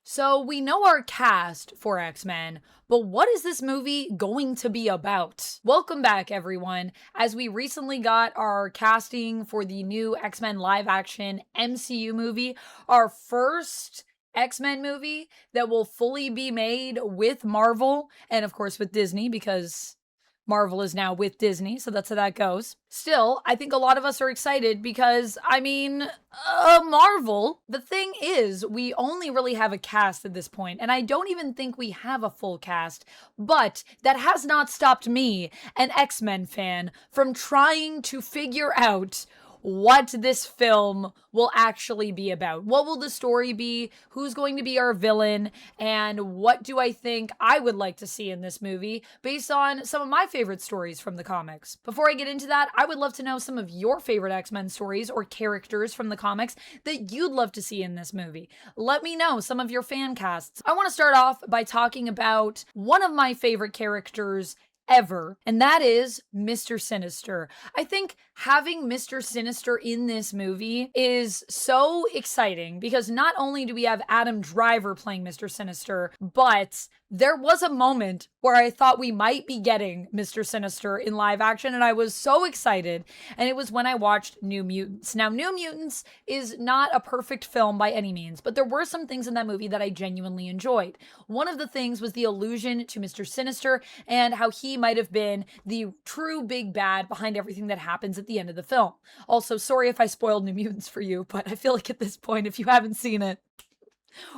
So we know our cast for X-Men, but what is this movie going to be about? Welcome back, everyone, as we recently got our casting for the new X-Men live-action MCU movie, our first X-Men movie that will fully be made with Marvel, and of course with Disney, because Marvel is now with Disney, so that's how that goes. Still, I think a lot of us are excited because, Marvel. The thing is, we only really have a cast at this point, and I don't even think we have a full cast, but that has not stopped me, an X-Men fan, from trying to figure out what this film will actually be about. What will the story be? Who's going to be our villain? And what do I think I would like to see in this movie based on some of my favorite stories from the comics? Before I get into that, I would love to know some of your favorite X-Men stories or characters from the comics that you'd love to see in this movie. Let me know some of your fan casts. I want to start off by talking about one of my favorite characters ever, and that is Mr. Sinister. I think having Mr. Sinister in this movie is so exciting because not only do we have Adam Driver playing Mr. Sinister, but there was a moment where I thought we might be getting Mr. Sinister in live action, and I was so excited, and it was when I watched New Mutants. Now, New Mutants is not a perfect film by any means, but there were some things in that movie that I genuinely enjoyed. One of the things was the allusion to Mr. Sinister and how he might have been the true big bad behind everything that happens at the end of the film. Also, sorry if I spoiled New Mutants for you, but I feel like at this point, if you haven't seen it,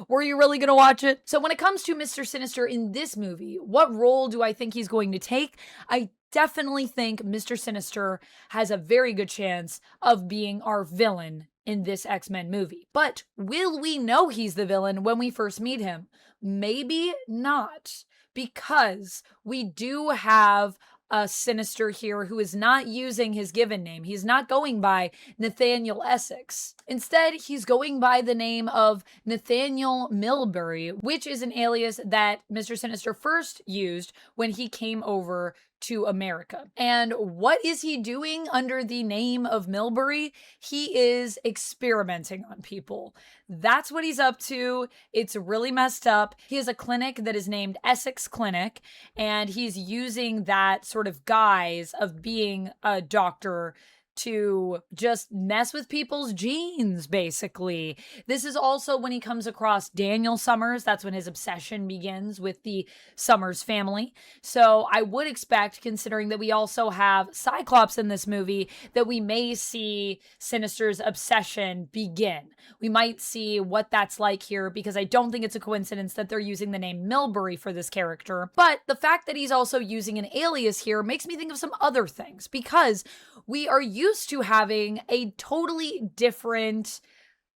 were you really going to watch it? So when it comes to Mr. Sinister in this movie, what role do I think he's going to take? I definitely think Mr. Sinister has a very good chance of being our villain in this X-Men movie. But will we know he's the villain when we first meet him? Maybe not, because we do have a Sinister here who is not using his given name. He's not going by Nathaniel Essex. Instead, he's going by the name of Nathaniel Milbury, which is an alias that Mr. Sinister first used when he came over to America. And what is he doing under the name of Milbury? He is experimenting on people. That's what he's up to. It's really messed up. He has a clinic that is named Essex Clinic, and he's using that sort of guise of being a doctor to just mess with people's genes, basically. This is also when he comes across Daniel Summers. That's when his obsession begins with the Summers family. So I would expect, considering that we also have Cyclops in this movie, that we may see Sinister's obsession begin. We might see what that's like here, because I don't think it's a coincidence that they're using the name Milbury for this character. But the fact that he's also using an alias here makes me think of some other things, because we are used to having a totally different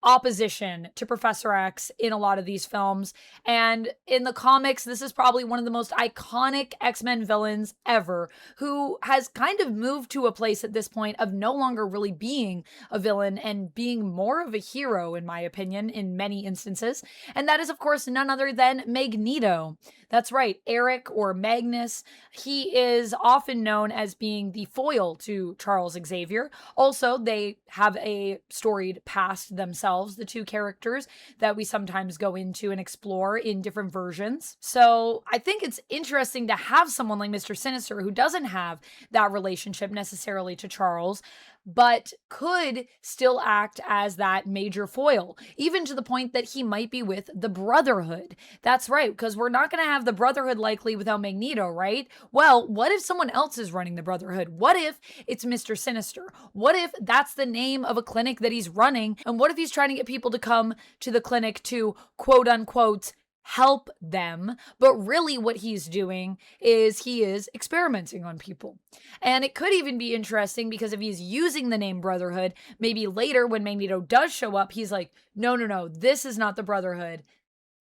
opposition to Professor X in a lot of these films. And in the comics, this is probably one of the most iconic X-Men villains ever, who has kind of moved to a place at this point of no longer really being a villain and being more of a hero, in my opinion, in many instances. And that is, of course, none other than Magneto. That's right, Eric or Magnus. He is often known as being the foil to Charles Xavier. Also, they have a storied past themselves, the two characters that we sometimes go into and explore in different versions. So I think it's interesting to have someone like Mr. Sinister who doesn't have that relationship necessarily to Charles, but could still act as that major foil, even to the point that he might be with the Brotherhood. That's right, because we're not going to have the Brotherhood likely without Magneto, right? Well, what if someone else is running the Brotherhood? What if it's Mr. Sinister? What if that's the name of a clinic that he's running? And what if he's trying to get people to come to the clinic to, quote unquote, help them, but really what he's doing is he is experimenting on people. And it could even be interesting because if he's using the name Brotherhood, maybe later when Magneto does show up, he's like, no, this is not the Brotherhood.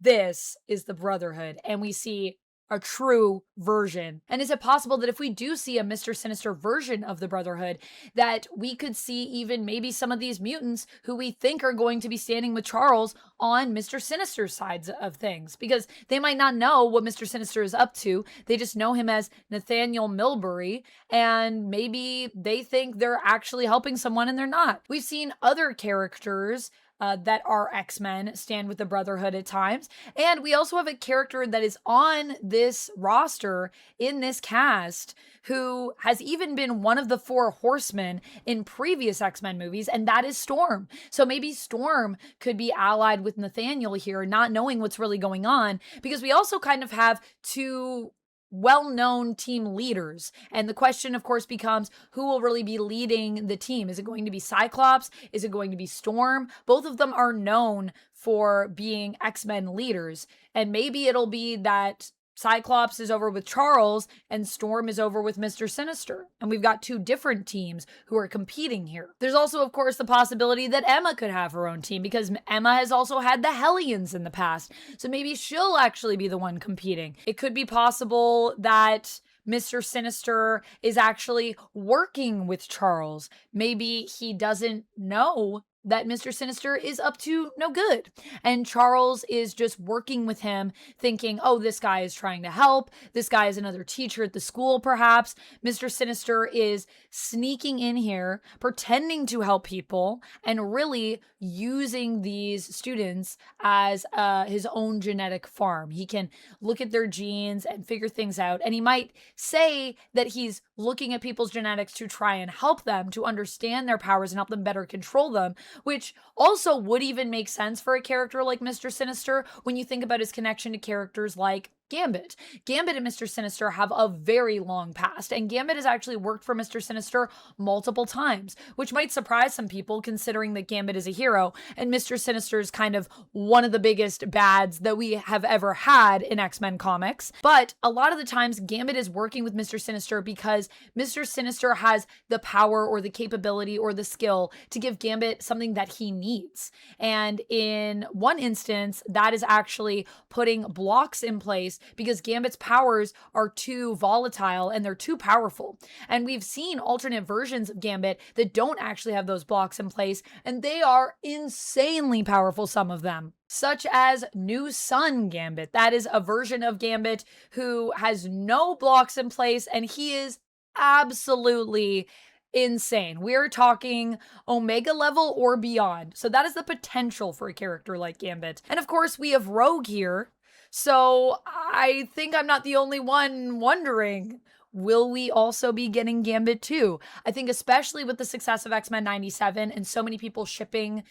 This is the Brotherhood. And we see a true version. And is it possible that if we do see a Mr. Sinister version of the Brotherhood, that we could see even maybe some of these mutants who we think are going to be standing with Charles on Mr. Sinister's sides of things? Because they might not know what Mr. Sinister is up to. They just know him as Nathaniel Milbury, and maybe they think they're actually helping someone and they're not. We've seen other characters that are X-Men, stand with the Brotherhood at times. And we also have a character that is on this roster in this cast who has even been one of the four horsemen in previous X-Men movies, and that is Storm. So maybe Storm could be allied with Nathaniel here, not knowing what's really going on, because we also kind of have two well-known team leaders. And the question, of course, becomes who will really be leading the team? Is it going to be Cyclops? Is it going to be Storm? Both of them are known for being X-Men leaders. And maybe it'll be that Cyclops is over with Charles and Storm is over with Mr. Sinister. And we've got two different teams who are competing here. There's also, of course, the possibility that Emma could have her own team because Emma has also had the Hellions in the past. So maybe she'll actually be the one competing. It could be possible that Mr. Sinister is actually working with Charles. Maybe he doesn't know that Mr. Sinister is up to no good. And Charles is just working with him, thinking, oh, this guy is trying to help. This guy is another teacher at the school, perhaps. Mr. Sinister is sneaking in here, pretending to help people, and really using these students as his own genetic farm. He can look at their genes and figure things out. And he might say that he's looking at people's genetics to try and help them to understand their powers and help them better control them, which also would even make sense for a character like Mr. Sinister when you think about his connection to characters like Gambit. Gambit and Mr. Sinister have a very long past, and Gambit has actually worked for Mr. Sinister multiple times, which might surprise some people considering that Gambit is a hero, and Mr. Sinister is kind of one of the biggest bads that we have ever had in X-Men comics. But a lot of the times, Gambit is working with Mr. Sinister because Mr. Sinister has the power or the capability or the skill to give Gambit something that he needs. And in one instance, that is actually putting blocks in place because Gambit's powers are too volatile and they're too powerful. And we've seen alternate versions of Gambit that don't actually have those blocks in place, and they are insanely powerful, some of them. Such as New Sun Gambit. That is a version of Gambit who has no blocks in place, and he is absolutely insane. We're talking Omega level or beyond. So that is the potential for a character like Gambit. And of course, we have Rogue here. So I think I'm not the only one wondering, will we also be getting Gambit too? I think especially with the success of X-Men 97 and so many people shipping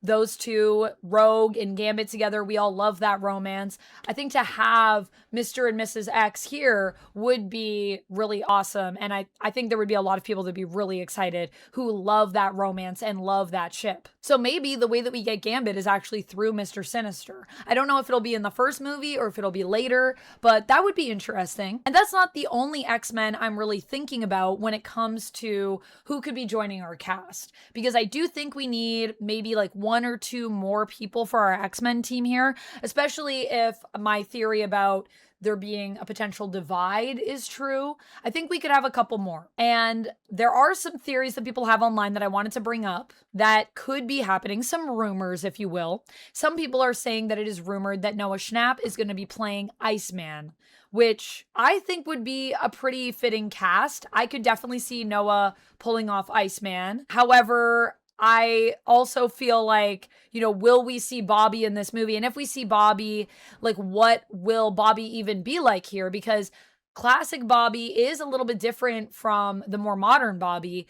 those two, Rogue and Gambit together, we all love that romance. I think to have Mr. and Mrs. X here would be really awesome. And I think there would be a lot of people that'd be really excited who love that romance and love that ship. So maybe the way that we get Gambit is actually through Mr. Sinister. I don't know if it'll be in the first movie or if it'll be later, but that would be interesting. And that's not the only X-Men I'm really thinking about when it comes to who could be joining our cast. Because I do think we need maybe like one or two more people for our X-Men team here, especially if my theory about there being a potential divide is true. I think we could have a couple more. And there are some theories that people have online that I wanted to bring up that could be happening, some rumors, if you will. Some people are saying that it is rumored that Noah Schnapp is going to be playing Iceman, which I think would be a pretty fitting cast. I could definitely see Noah pulling off Iceman. However, I also feel like, will we see Bobby in this movie? And if we see Bobby, like, what will Bobby even be like here? Because classic Bobby is a little bit different from the more modern Bobby.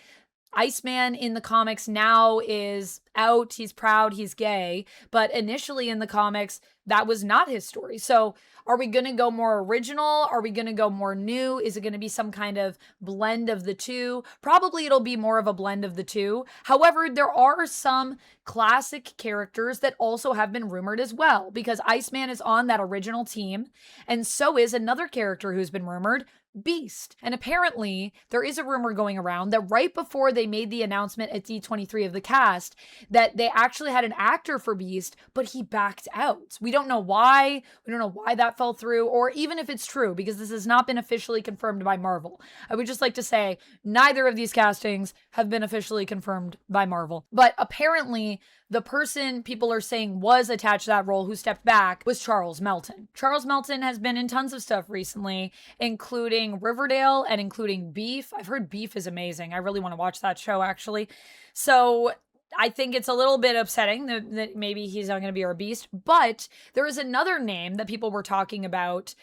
Iceman in the comics now is out, he's proud, he's gay, but initially in the comics, that was not his story. So are we going to go more original? Are we going to go more new? Is it going to be some kind of blend of the two? Probably it'll be more of a blend of the two. However, there are some classic characters that also have been rumored as well, because Iceman is on that original team, and so is another character who's been rumored, Beast. And apparently there is a rumor going around that right before they made the announcement at D23 of the cast, that they actually had an actor for Beast, but he backed out. We don't know why. We don't know why that fell through, or even if it's true, because this has not been officially confirmed by Marvel. I would just like to say neither of these castings have been officially confirmed by Marvel. But apparently the person people are saying was attached to that role who stepped back was Charles Melton. Charles Melton has been in tons of stuff recently, including Riverdale and including Beef. I've heard Beef is amazing. I really want to watch that show, actually. So I think it's a little bit upsetting that maybe he's not going to be our Beast, but there is another name that people were talking about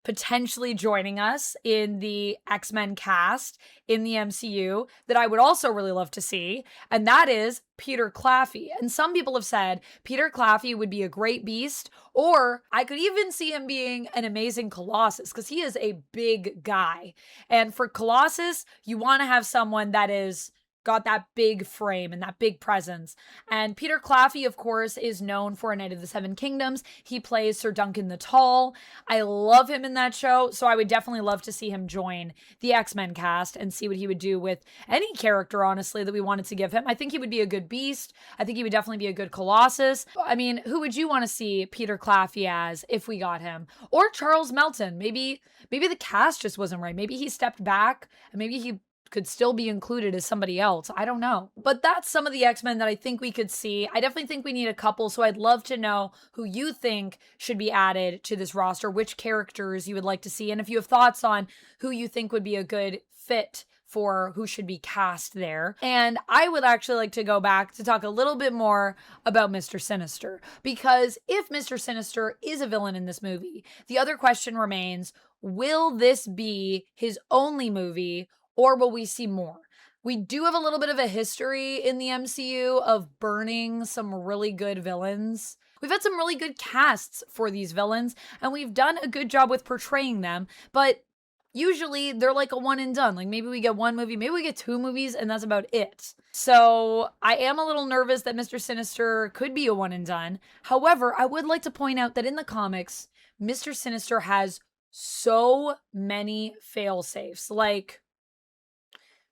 potentially joining us in the X-Men cast in the MCU that I would also really love to see, and that is Peter Claffey. And some people have said Peter Claffey would be a great Beast, or I could even see him being an amazing Colossus, because he is a big guy. And for Colossus, you want to have someone that is got that big frame and that big presence. And Peter Claffey, of course, is known for A Knight of the Seven Kingdoms. He plays Sir Duncan the Tall. I love him in that show, so I would definitely love to see him join the X-Men cast and see what he would do with any character, honestly, that we wanted to give him. I think he would be a good Beast. I think he would definitely be a good Colossus. I mean, who would you want to see Peter Claffey as if we got him? Or Charles Melton. Maybe the cast just wasn't right. Maybe he stepped back, and maybe he could still be included as somebody else. I don't know. But that's some of the X-Men that I think we could see. I definitely think we need a couple, so I'd love to know who you think should be added to this roster, which characters you would like to see, and if you have thoughts on who you think would be a good fit for who should be cast there. And I would actually like to go back to talk a little bit more about Mr. Sinister, because if Mr. Sinister is a villain in this movie, the other question remains, will this be his only movie, or will we see more? We do have a little bit of a history in the MCU of burning some really good villains. We've had some really good casts for these villains, and we've done a good job with portraying them, but usually they're like a one and done. Like maybe we get one movie, maybe we get two movies, and that's about it. So I am a little nervous that Mr. Sinister could be a one and done. However, I would like to point out that in the comics, Mr. Sinister has so many fail-safes. Like,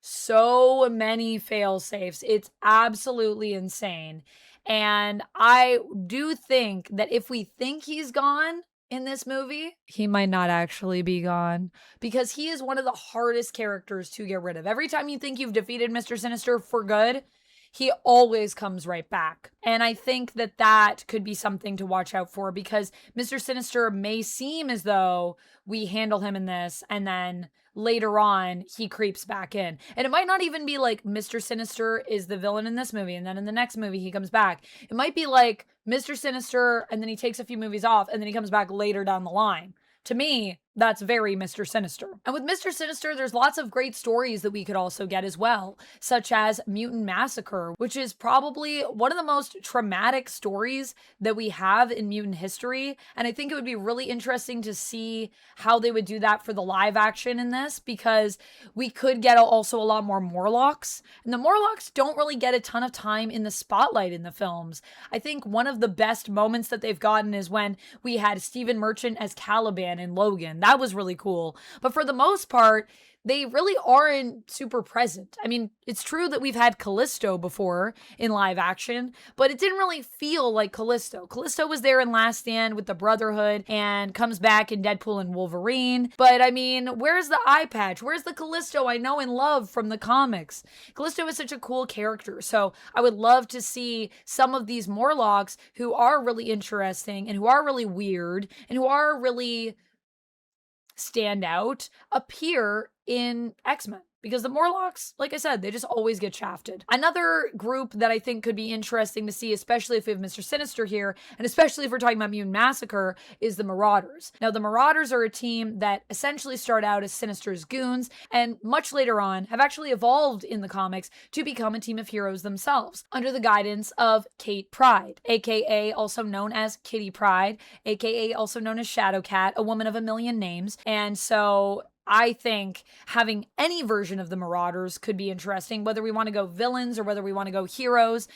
so many fail-safes. It's absolutely insane. And I do think that if we think he's gone in this movie, he might not actually be gone, because he is one of the hardest characters to get rid of. Every time you think you've defeated Mr. Sinister for good, he always comes right back. And I think that that could be something to watch out for, because Mr. Sinister may seem as though we handle him in this and then later on he creeps back in. And it might not even be like Mr. Sinister is the villain in this movie and then in the next movie he comes back. It might be like Mr. Sinister and then he takes a few movies off and then he comes back later down the line. To me, that's very Mr. Sinister. And with Mr. Sinister, there's lots of great stories that we could also get as well, such as Mutant Massacre, which is probably one of the most traumatic stories that we have in mutant history. And I think it would be really interesting to see how they would do that for the live action in this, because we could get also a lot more Morlocks. And the Morlocks don't really get a ton of time in the spotlight in the films. I think one of the best moments that they've gotten is when we had Stephen Merchant as Caliban in Logan. That was really cool. But for the most part, they really aren't super present. I mean, it's true that we've had Callisto before in live action, but it didn't really feel like Callisto. Callisto was there in Last Stand with the Brotherhood and comes back in Deadpool and Wolverine. But I mean, where's the eye patch? Where's the Callisto I know and love from the comics? Callisto is such a cool character. So I would love to see some of these Morlocks who are really interesting and who are really weird and who are really stand out appear in X-Men, because the Morlocks, like I said, they just always get shafted. Another group that I think could be interesting to see, especially if we have Mr. Sinister here, and especially if we're talking about Mutant Massacre, is the Marauders. Now, the Marauders are a team that essentially start out as Sinister's goons, and much later on have actually evolved in the comics to become a team of heroes themselves, under the guidance of Kate Pryde, aka also known as Kitty Pryde, aka also known as Shadowcat, a woman of a million names. And so I think having any version of the Marauders could be interesting, whether we want to go villains or whether we want to go heroes.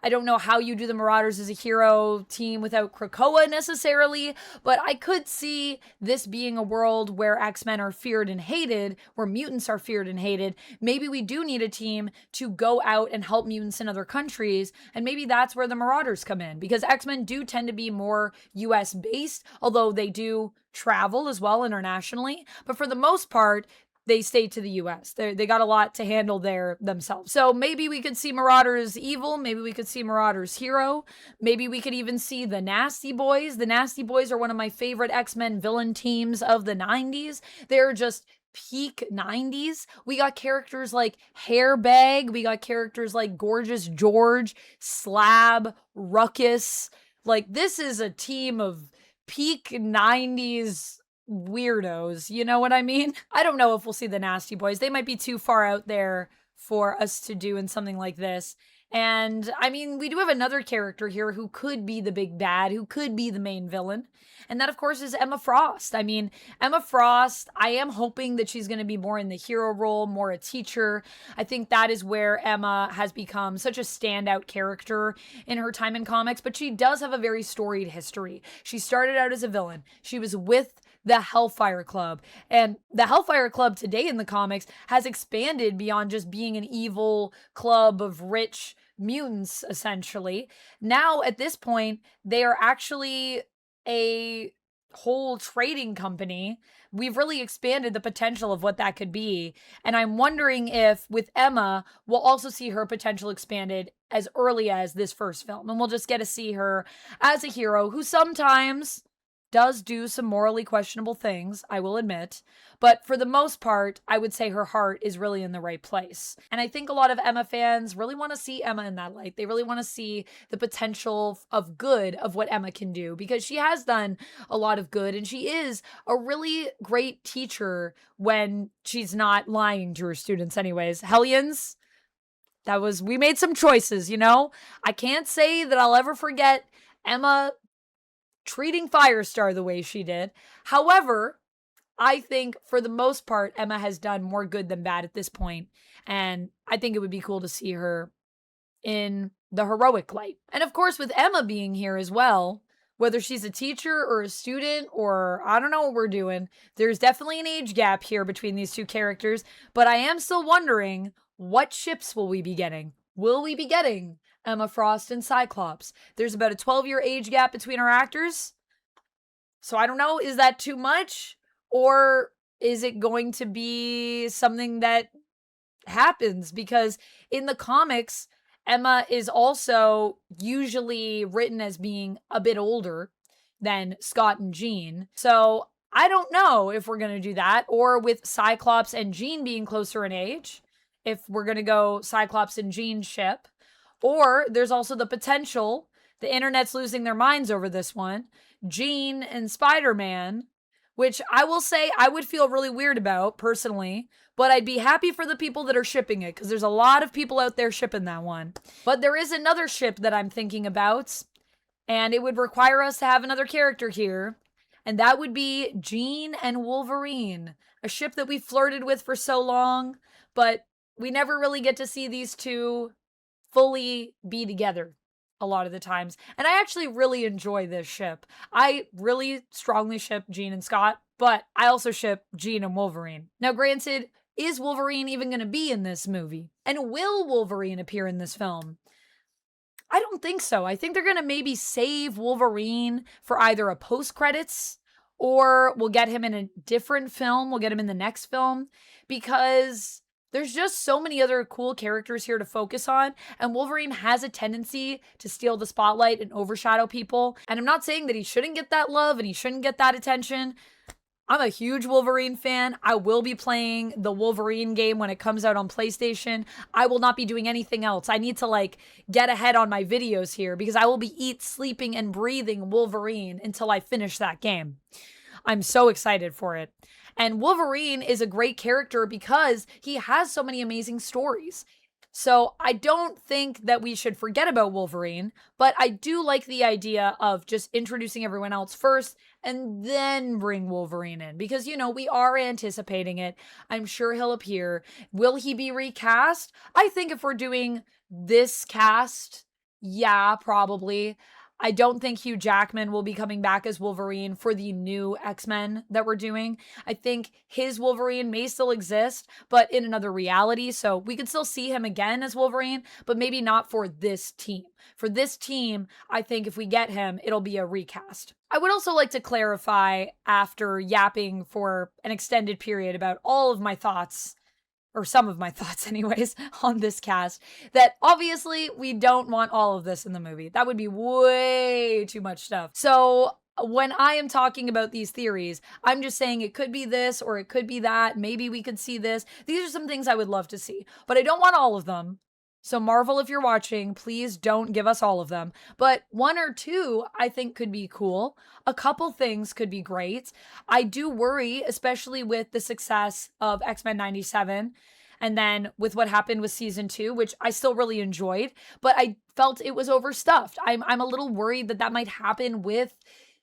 I don't know how you do the Marauders as a hero team without Krakoa necessarily, but I could see this being a world where X-Men are feared and hated, where mutants are feared and hated. Maybe we do need a team to go out and help mutants in other countries, and maybe that's where the Marauders come in, because X-Men do tend to be more US based, although they do travel as well internationally, but for the most part, they stay to the US. They got a lot to handle there themselves. So maybe we could see Marauders evil. Maybe we could see Marauders hero. Maybe we could even see the Nasty Boys. The Nasty Boys are one of my favorite X-Men villain teams of the 90s. They're just peak 90s. We got characters like Hairbag, we got characters like Gorgeous George, Slab, Ruckus. Like, this is a team of peak 90s weirdos, you know what I mean? I don't know if we'll see the Nasty Boys. They might be too far out there for us to do in something like this. And I mean, we do have another character here who could be the big bad, who could be the main villain. And that, of course, is Emma Frost. I mean, Emma Frost, I am hoping that she's going to be more in the hero role, more a teacher. I think that is where Emma has become such a standout character in her time in comics, but she does have a very storied history. She started out as a villain. She was with the Hellfire Club. And the Hellfire Club today in the comics has expanded beyond just being an evil club of rich mutants, essentially. Now, at this point, they are actually a whole trading company. We've really expanded the potential of what that could be. And I'm wondering if with Emma, we'll also see her potential expanded as early as this first film. And we'll just get to see her as a hero who sometimes does do some morally questionable things, I will admit. But for the most part, I would say her heart is really in the right place. And I think a lot of Emma fans really want to see Emma in that light. They really want to see the potential of good of what Emma can do, because she has done a lot of good and she is a really great teacher when she's not lying to her students anyways. Hellions, we made some choices, you know? I can't say that I'll ever forget Emma treating Firestar the way she did. However, I think for the most part, Emma has done more good than bad at this point, and I think it would be cool to see her in the heroic light. And of course, with Emma being here as well, whether she's a teacher or a student or I don't know what we're doing, there's definitely an age gap here between these two characters, but I am still wondering, what ships will we be getting? Will we be getting Emma Frost and Cyclops? There's about a 12-year age gap between our actors. So I don't know, is that too much? Or is it going to be something that happens? Because in the comics, Emma is also usually written as being a bit older than Scott and Jean. So I don't know if we're going to do that, or with Cyclops and Jean being closer in age, if we're going to go Cyclops and Jean ship. Or there's also the potential, the internet's losing their minds over this one, Jean and Spider-Man, which I will say I would feel really weird about personally, but I'd be happy for the people that are shipping it, because there's a lot of people out there shipping that one. But there is another ship that I'm thinking about, and it would require us to have another character here, and that would be Jean and Wolverine, a ship that we flirted with for so long, but we never really get to see these two fully be together a lot of the times. And I actually really enjoy this ship. I really strongly ship Jean and Scott, but I also ship Jean and Wolverine. Now, granted, is Wolverine even going to be in this movie? And will Wolverine appear in this film? I don't think so. I think they're going to maybe save Wolverine for either a post-credits, or we'll get him in a different film. We'll get him in the next film, because there's just so many other cool characters here to focus on, and Wolverine has a tendency to steal the spotlight and overshadow people. And I'm not saying that he shouldn't get that love and he shouldn't get that attention. I'm a huge Wolverine fan. I will be playing the Wolverine game when it comes out on PlayStation. I will not be doing anything else. I need to get ahead on my videos here, because I will be sleeping and breathing Wolverine until I finish that game. I'm so excited for it. And Wolverine is a great character because he has so many amazing stories. So I don't think that we should forget about Wolverine, but I do like the idea of just introducing everyone else first and then bring Wolverine in, because, we are anticipating it. I'm sure he'll appear. Will he be recast? I think if we're doing this cast, yeah, probably. I don't think Hugh Jackman will be coming back as Wolverine for the new X-Men that we're doing. I think his Wolverine may still exist, but in another reality. So we could still see him again as Wolverine, but maybe not for this team. For this team, I think if we get him, it'll be a recast. I would also like to clarify, after yapping for an extended period about all of my thoughts, or some of my thoughts anyways, on this cast, that obviously we don't want all of this in the movie. That would be way too much stuff. So when I am talking about these theories, I'm just saying it could be this or it could be that. Maybe we could see this. These are some things I would love to see, but I don't want all of them. So, Marvel, if you're watching, please don't give us all of them. But one or two, I think, could be cool. A couple things could be great. I do worry, especially with the success of X-Men 97 and then with what happened with season 2, which I still really enjoyed, but I felt it was overstuffed. I'm a little worried that that might happen with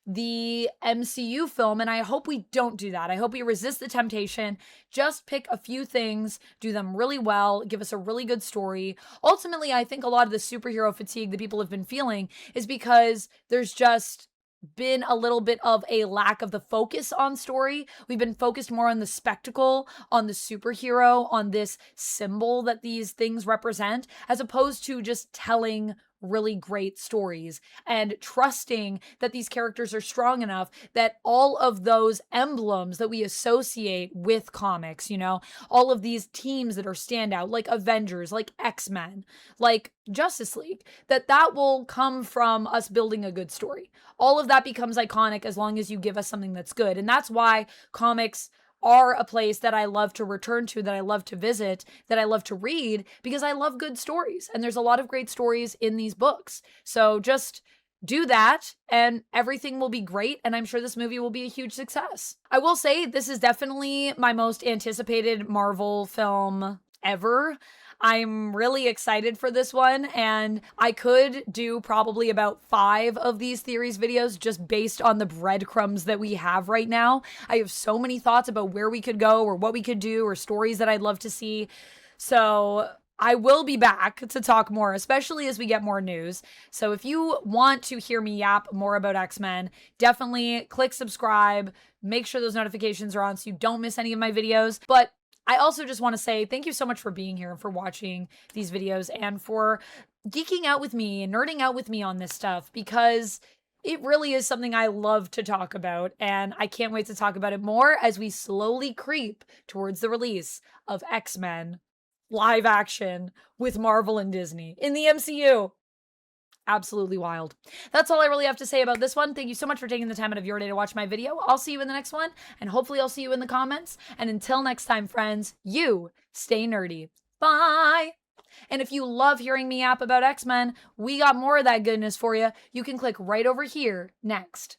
the MCU film, and I hope we don't do that. I hope we resist the temptation. Just pick a few things, do them really well, give us a really good story. Ultimately, I think a lot of the superhero fatigue that people have been feeling is because there's just been a little bit of a lack of the focus on story. We've been focused more on the spectacle, on the superhero, on this symbol that these things represent, as opposed to just telling really great stories and trusting that these characters are strong enough that all of those emblems that we associate with comics, you know, all of these teams that are standout, like Avengers, like X-Men, like Justice League, that will come from us building a good story. All of that becomes iconic as long as you give us something that's good. And that's why comics are a place that I love to return to, that I love to visit, that I love to read, because I love good stories. And there's a lot of great stories in these books. So just do that and everything will be great. And I'm sure this movie will be a huge success. I will say this is definitely my most anticipated Marvel film ever. I'm really excited for this one, and I could do probably about 5 of these theories videos just based on the breadcrumbs that we have right now. I have so many thoughts about where we could go or what we could do or stories that I'd love to see. So I will be back to talk more, especially as we get more news. So if you want to hear me yap more about X-Men, definitely click subscribe. Make sure those notifications are on so you don't miss any of my videos. But I also just want to say thank you so much for being here and for watching these videos and for geeking out with me and nerding out with me on this stuff, because it really is something I love to talk about, and I can't wait to talk about it more as we slowly creep towards the release of X-Men live action with Marvel and Disney in the MCU. Absolutely wild. That's all I really have to say about this one. Thank you so much for taking the time out of your day to watch my video. I'll see you in the next one, and hopefully I'll see you in the comments. And until next time, friends, you stay nerdy. Bye! And if you love hearing me yap about X-Men, we got more of that goodness for you. You can click right over here next.